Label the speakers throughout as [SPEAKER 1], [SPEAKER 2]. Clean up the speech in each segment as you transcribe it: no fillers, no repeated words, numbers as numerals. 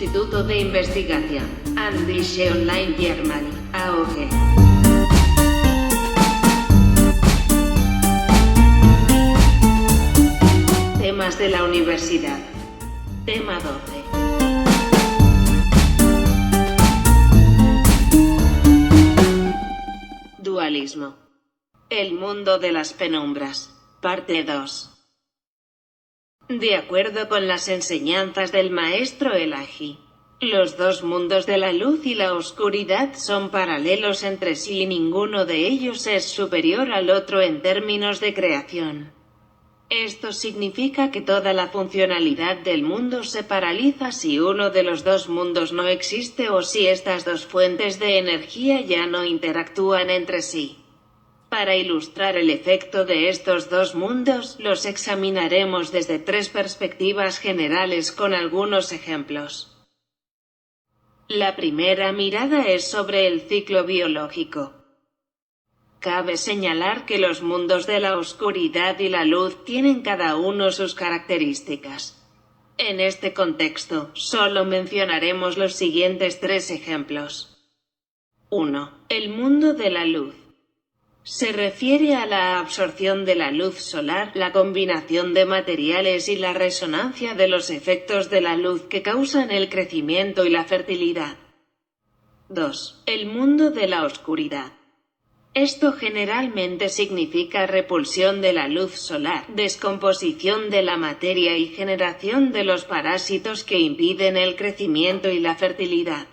[SPEAKER 1] Instituto de Investigación Andische Online Germany, AOG. Temas de la universidad. Tema 12. Dualismo. El mundo de las penumbras. Parte 2. De acuerdo con las enseñanzas del maestro Elahi, los dos mundos de la luz y la oscuridad son paralelos entre sí y ninguno de ellos es superior al otro en términos de creación. Esto significa que toda la funcionalidad del mundo se paraliza si uno de los dos mundos no existe o si estas dos fuentes de energía ya no interactúan entre sí. Para ilustrar el efecto de estos dos mundos, los examinaremos desde tres perspectivas generales con algunos ejemplos. La primera mirada es sobre el ciclo biológico. Cabe señalar que los mundos de la oscuridad y la luz tienen cada uno sus características. En este contexto, solo mencionaremos los siguientes tres ejemplos. 1. El mundo de la luz. Se refiere a la absorción de la luz solar, la combinación de materiales y la resonancia de los efectos de la luz que causan el crecimiento y la fertilidad. 2. El mundo de la oscuridad. Esto generalmente significa repulsión de la luz solar, descomposición de la materia y generación de los parásitos que impiden el crecimiento y la fertilidad.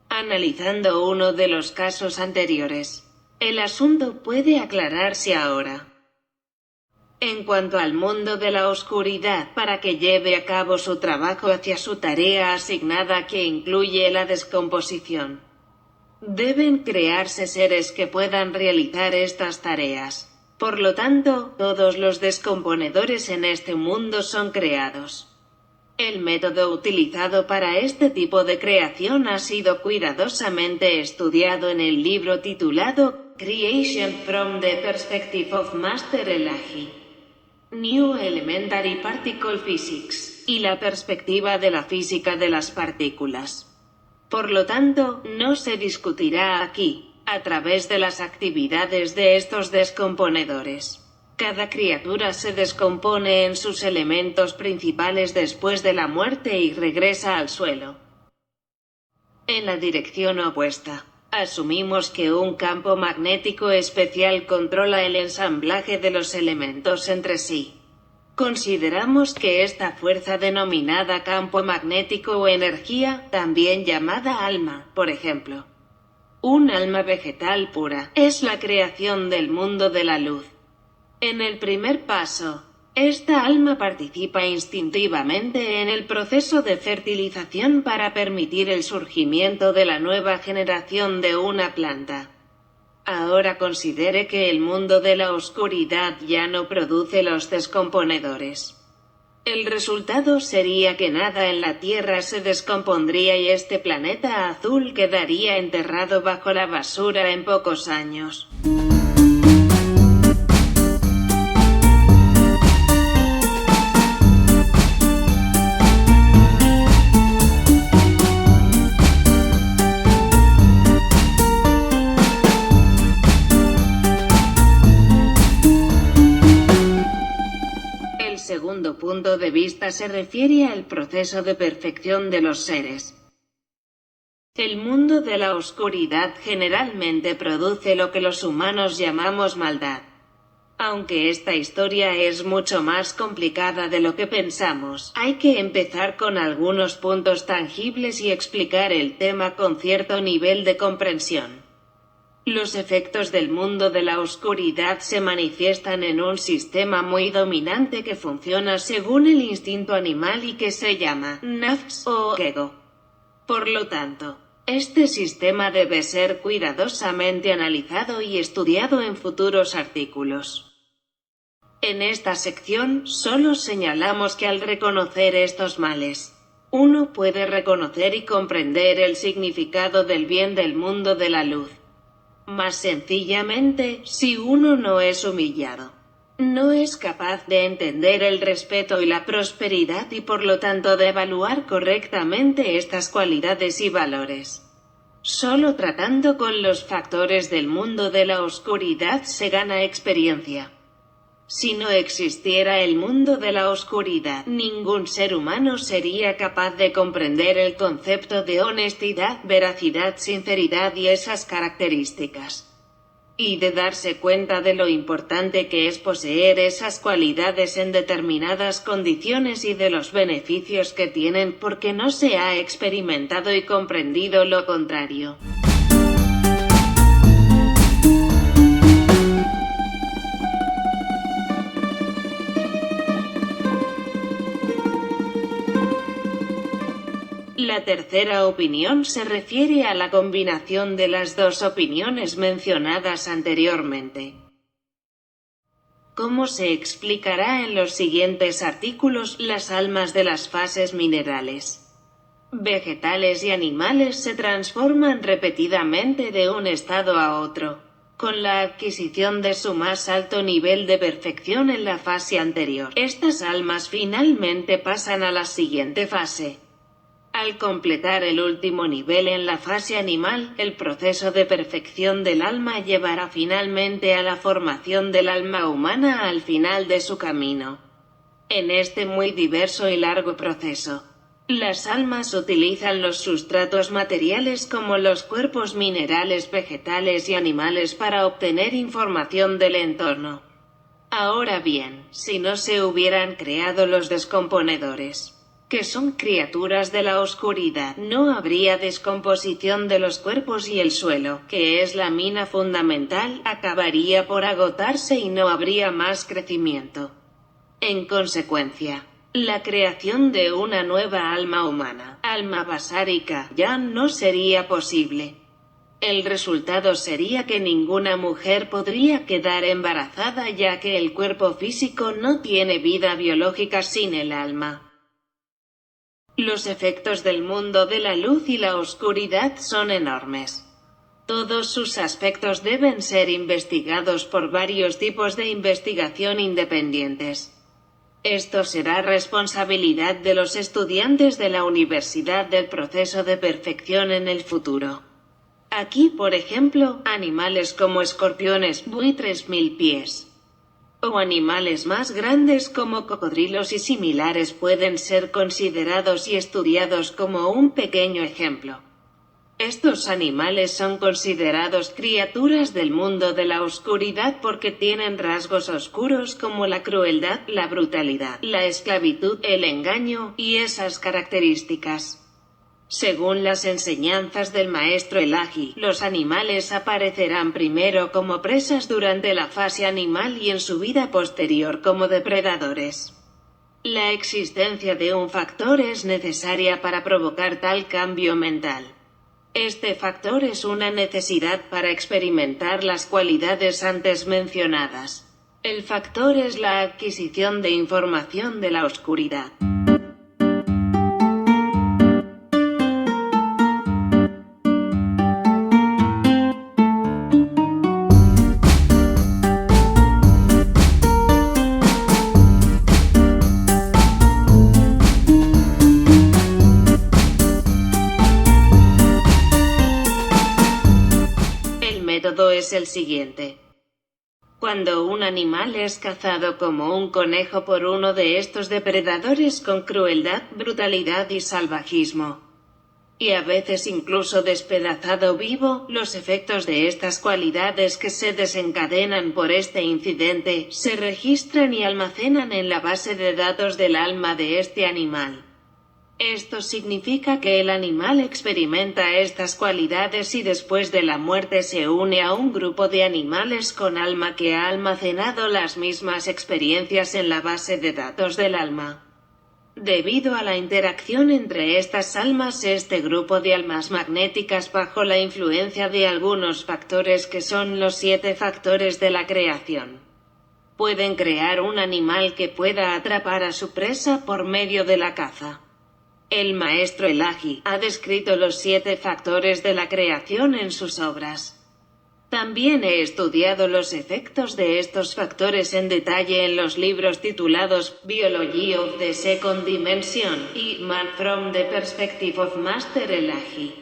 [SPEAKER 1] Analizando uno de los casos anteriores, el asunto puede aclararse ahora. En cuanto al mundo de la oscuridad, para que lleve a cabo su trabajo hacia su tarea asignada que incluye la descomposición, deben crearse seres que puedan realizar estas tareas. Por lo tanto, todos los descomponedores en este mundo son creados. El método utilizado para este tipo de creación ha sido cuidadosamente estudiado en el libro titulado Creation from the Perspective of Master Elahi, New Elementary Particle Physics, y la perspectiva de la física de las partículas. Por lo tanto, no se discutirá aquí, a través de las actividades de estos descomponedores. Cada criatura se descompone en sus elementos principales después de la muerte y regresa al suelo. En la dirección opuesta, asumimos que un campo magnético especial controla el ensamblaje de los elementos entre sí. Consideramos que esta fuerza denominada campo magnético o energía, también llamada alma, por ejemplo, un alma vegetal pura, es la creación del mundo de la luz. En el primer paso, esta alma participa instintivamente en el proceso de fertilización para permitir el surgimiento de la nueva generación de una planta. Ahora considere que el mundo de la oscuridad ya no produce los descomponedores. El resultado sería que nada en la Tierra se descompondría y este planeta azul quedaría enterrado bajo la basura en pocos años. El segundo punto de vista se refiere al proceso de perfección de los seres. El mundo de la oscuridad generalmente produce lo que los humanos llamamos maldad. Aunque esta historia es mucho más complicada de lo que pensamos, hay que empezar con algunos puntos tangibles y explicar el tema con cierto nivel de comprensión. Los efectos del mundo de la oscuridad se manifiestan en un sistema muy dominante que funciona según el instinto animal y que se llama nafs o ego. Por lo tanto, este sistema debe ser cuidadosamente analizado y estudiado en futuros artículos. En esta sección, solo señalamos que al reconocer estos males, uno puede reconocer y comprender el significado del bien del mundo de la luz. Más sencillamente, si uno no es humillado, No es capaz de entender el respeto y la prosperidad y por lo tanto de evaluar correctamente estas cualidades y valores. Solo tratando con los factores del mundo de la oscuridad se gana experiencia. Si no existiera el mundo de la oscuridad, ningún ser humano sería capaz de comprender el concepto de honestidad, veracidad, sinceridad y esas características. Y de darse cuenta de lo importante que es poseer esas cualidades en determinadas condiciones y de los beneficios que tienen porque no se ha experimentado y comprendido lo contrario. La tercera opinión se refiere a la combinación de las dos opiniones mencionadas anteriormente. Como se explicará en los siguientes artículos, las almas de las fases minerales, vegetales y animales se transforman repetidamente de un estado a otro, con la adquisición de su más alto nivel de perfección en la fase anterior. Estas almas finalmente pasan a la siguiente fase. Al completar el último nivel en la fase animal, el proceso de perfección del alma llevará finalmente a la formación del alma humana al final de su camino. En este muy diverso y largo proceso, las almas utilizan los sustratos materiales como los cuerpos minerales, vegetales y animales para obtener información del entorno. Ahora bien, si no se hubieran creado los descomponedores, que son criaturas de la oscuridad, no habría descomposición de los cuerpos y el suelo, que es la mina fundamental, acabaría por agotarse y no habría más crecimiento. En consecuencia, la creación de una nueva alma humana, alma vasárica, ya no sería posible. El resultado sería que ninguna mujer podría quedar embarazada ya que el cuerpo físico no tiene vida biológica sin el alma. Los efectos del mundo de la luz y la oscuridad son enormes. Todos sus aspectos deben ser investigados por varios tipos de investigación independientes. Esto será responsabilidad de los estudiantes de la universidad del proceso de perfección en el futuro. Aquí, por ejemplo, animales como escorpiones, buitres 1000 pies, o animales más grandes como cocodrilos y similares pueden ser considerados y estudiados como un pequeño ejemplo. Estos animales son considerados criaturas del mundo de la oscuridad porque tienen rasgos oscuros como la crueldad, la brutalidad, la esclavitud, el engaño, y esas características. Según las enseñanzas del maestro Elahi, los animales aparecerán primero como presas durante la fase animal y en su vida posterior como depredadores. La existencia de un factor es necesaria para provocar tal cambio mental. Este factor es una necesidad para experimentar las cualidades antes mencionadas. El factor es la adquisición de información de la oscuridad. Es el siguiente. Cuando un animal es cazado como un conejo por uno de estos depredadores con crueldad, brutalidad y salvajismo, y a veces incluso despedazado vivo, los efectos de estas cualidades que se desencadenan por este incidente, se registran y almacenan en la base de datos del alma de este animal. Esto significa que el animal experimenta estas cualidades y después de la muerte se une a un grupo de animales con alma que ha almacenado las mismas experiencias en la base de datos del alma. Debido a la interacción entre estas almas, este grupo de almas magnéticas bajo la influencia de algunos factores que son los 7 factores de la creación, pueden crear un animal que pueda atrapar a su presa por medio de la caza. El maestro Elahi ha descrito los 7 factores de la creación en sus obras. También he estudiado los efectos de estos factores en detalle en los libros titulados Biology of the Second Dimension y Man from the Perspective of Master Elahi.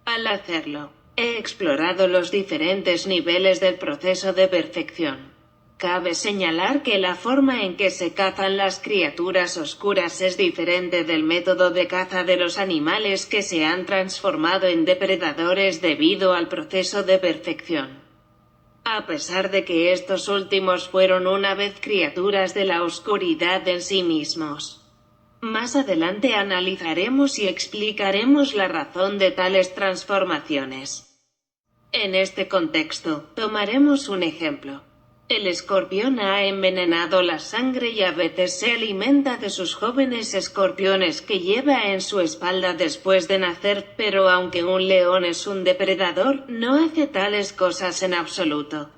[SPEAKER 1] Al hacerlo, he explorado los diferentes niveles del proceso de perfección. Cabe señalar que la forma en que se cazan las criaturas oscuras es diferente del método de caza de los animales que se han transformado en depredadores debido al proceso de perfección. A pesar de que estos últimos fueron una vez criaturas de la oscuridad en sí mismos. Más adelante analizaremos y explicaremos la razón de tales transformaciones. En este contexto, tomaremos un ejemplo. El escorpión ha envenenado la sangre y a veces se alimenta de sus jóvenes escorpiones que lleva en su espalda después de nacer, pero aunque un león es un depredador, no hace tales cosas en absoluto.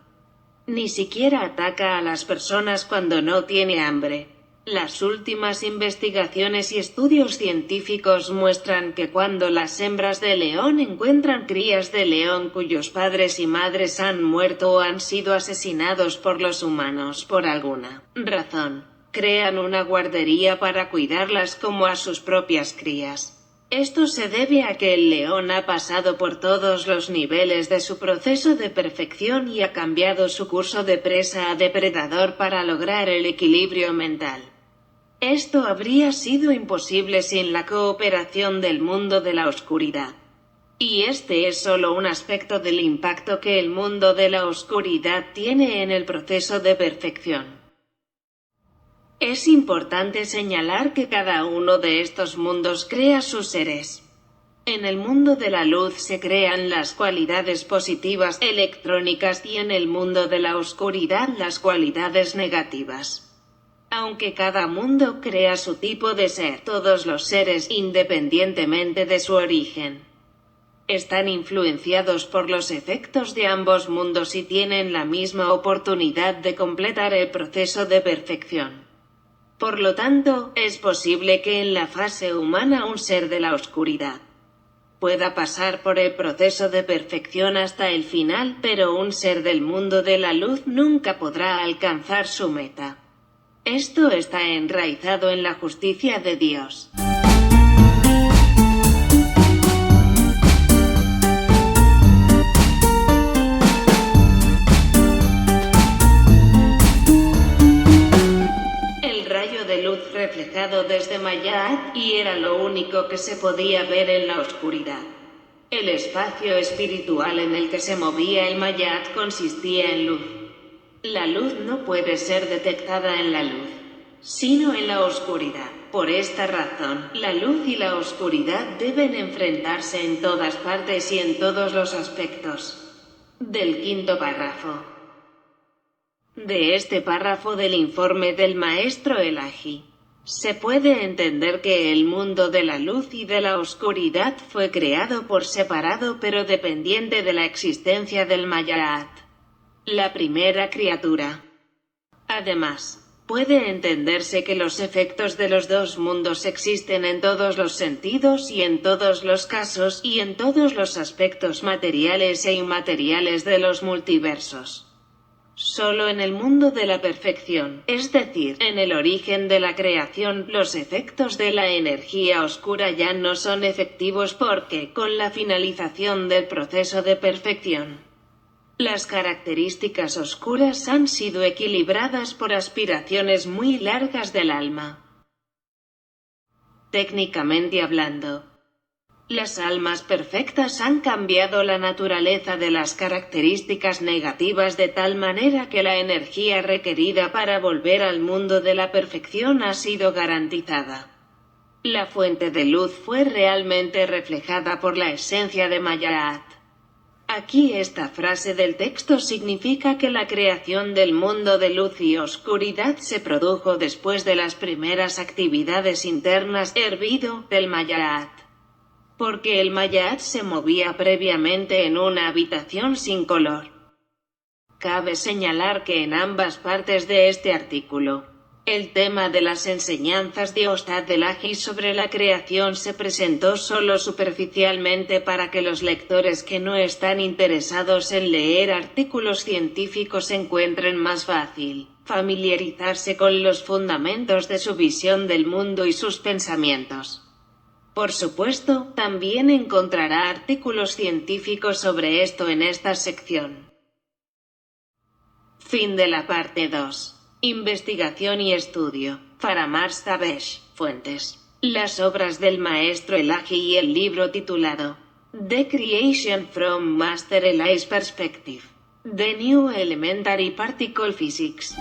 [SPEAKER 1] Ni siquiera ataca a las personas cuando no tiene hambre. Las últimas investigaciones y estudios científicos muestran que cuando las hembras de león encuentran crías de león cuyos padres y madres han muerto o han sido asesinados por los humanos por alguna razón, crean una guardería para cuidarlas como a sus propias crías. Esto se debe a que el león ha pasado por todos los niveles de su proceso de perfección y ha cambiado su curso de presa a depredador para lograr el equilibrio mental. Esto habría sido imposible sin la cooperación del mundo de la oscuridad. Y este es solo un aspecto del impacto que el mundo de la oscuridad tiene en el proceso de perfección. Es importante señalar que cada uno de estos mundos crea sus seres. En el mundo de la luz se crean las cualidades positivas electrónicas y en el mundo de la oscuridad las cualidades negativas. Aunque cada mundo crea su tipo de ser, todos los seres, independientemente de su origen, están influenciados por los efectos de ambos mundos y tienen la misma oportunidad de completar el proceso de perfección. Por lo tanto, es posible que en la fase humana un ser de la oscuridad pueda pasar por el proceso de perfección hasta el final, pero un ser del mundo de la luz nunca podrá alcanzar su meta. Esto está enraizado en la justicia de Dios. El rayo de luz reflejado desde Mayat, y era lo único que se podía ver en la oscuridad. El espacio espiritual en el que se movía el Mayat consistía en luz. La luz no puede ser detectada en la luz, sino en la oscuridad. Por esta razón, la luz y la oscuridad deben enfrentarse en todas partes y en todos los aspectos. Del quinto párrafo. De este párrafo del informe del maestro Elahi, se puede entender que el mundo de la luz y de la oscuridad fue creado por separado pero dependiente de la existencia del Mayat, la primera criatura. Además, puede entenderse que los efectos de los dos mundos existen en todos los sentidos y en todos los casos y en todos los aspectos materiales e inmateriales de los multiversos. Solo en el mundo de la perfección, es decir, en el origen de la creación, los efectos de la energía oscura ya no son efectivos porque, con la finalización del proceso de perfección, las características oscuras han sido equilibradas por aspiraciones muy largas del alma. Técnicamente hablando, las almas perfectas han cambiado la naturaleza de las características negativas de tal manera que la energía requerida para volver al mundo de la perfección ha sido garantizada. La fuente de luz fue realmente reflejada por la esencia de Mayat. Aquí esta frase del texto significa que la creación del mundo de luz y oscuridad se produjo después de las primeras actividades internas hervido del Mayat. Porque el Mayat se movía previamente en una habitación sin color. Cabe señalar que en ambas partes de este artículo, El tema de las enseñanzas de Ustad Elahi sobre la creación se presentó solo superficialmente para que los lectores que no están interesados en leer artículos científicos encuentren más fácil familiarizarse con los fundamentos de su visión del mundo y sus pensamientos. Por supuesto, también encontrará artículos científicos sobre esto en esta sección. Fin de la parte 2. Investigación y estudio. Faramars Tabesh. Fuentes. Las obras del maestro Elahi y el libro titulado The Creation from Master Elahi's Perspective. The New Elementary Particle Physics.